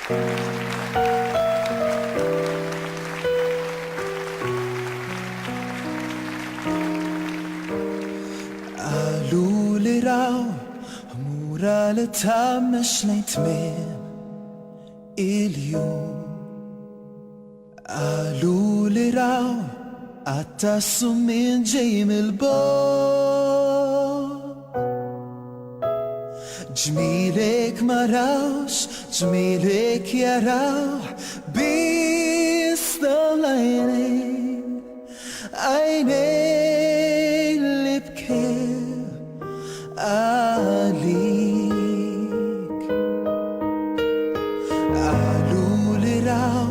Qalu li raw mura li tammex lejn tmiem il-jum. Qalu li raw għattassu minn ġej mill-bogħod. Ġmielek ma rawx, ġmielek jaraw biss dawn l-għajnejn, għajnejn li bkew għalik. Qalu li raw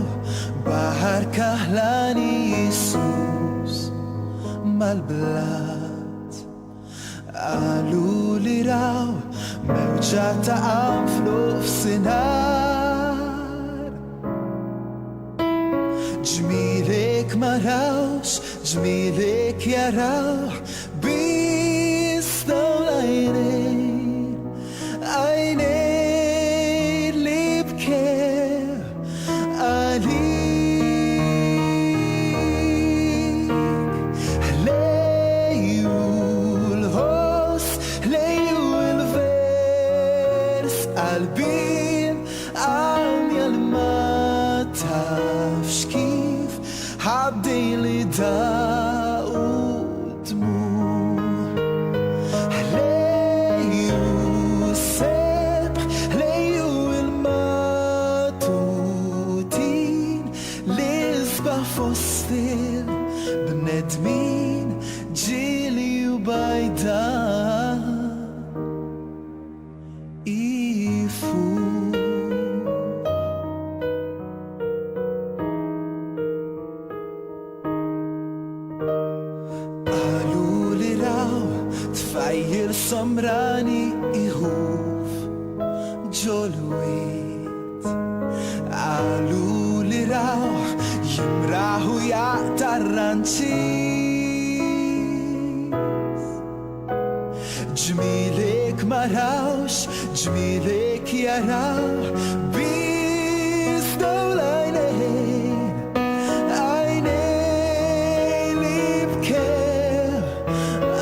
baħar kaħlani Jisus mal-blat. Qalu li raw mewġa ta' għanflu f'sinar. Ġmielek ma rawx, ġmielek jaraw biss dawn l-għajnejn, għajnejn li bkew għalik. Lejju l-ħoss, lejju l-vers, qalbin għalja l-ma tafx kif ħaddejn li da' u dmur. Lejju s-sebħ, lejju il-matutin li sbaħ fost il-bnedmin ġieli u bajdan ifur. Qalu li raw tfajjir somrani iħuf ġolwiet. Qalu li raw jimraħu jaqtar ranċis. Ġmielek ma rawx, ġmielek jaraw biss dawn l-għajnejn, għajnejn li bkew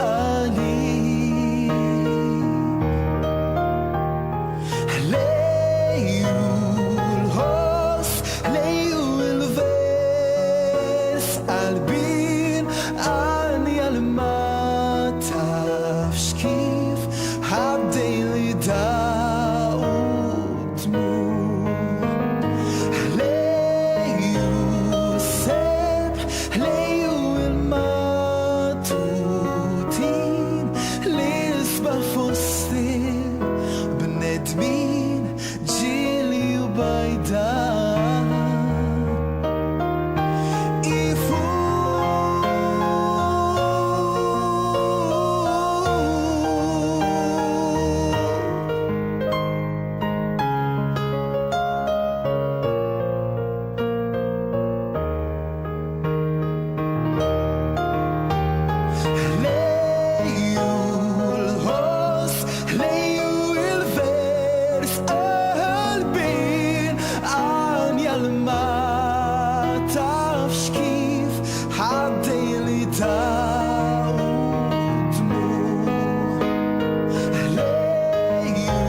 għalik. Lejju l-ħoss, lejju l-vers, qalbin għalja l-ma tafx kif ħaddejn li da' u dmur. Lejju s-sebħ, lejju il-matutin li sbaħ fost il-bnedmin ġieli u bajdan ifur. Lejju l-ħoss, lejju il-vers, qalbin għalja l-ma tafx kif ħaddejn li da' u dmur. Lejju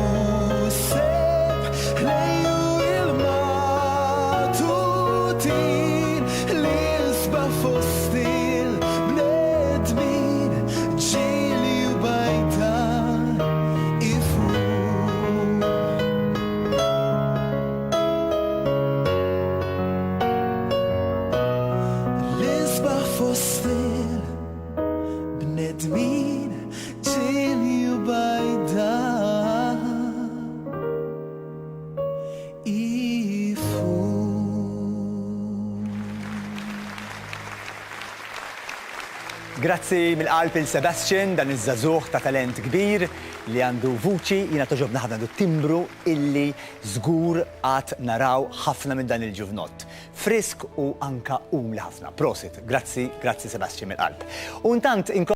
s-sebħ, lejju il-matutin li sbaħ fost il-bnedmin ġieli u bajdan ifur. Li sbaħ fost il-bnedmin ġieli u bajdan ifur. Grazzi mill-qalb il-Sebastian, dan iż-żagħżugħ ta' talent kbir li għandu vuċi, jiena toġobna ħafna għandu timbru illi żgur għad naraw ħafna minn dan il-ġuvnott. Frisk u anka umli ħafna. Prosit, grazzi Sebastian mill-qalb. U intant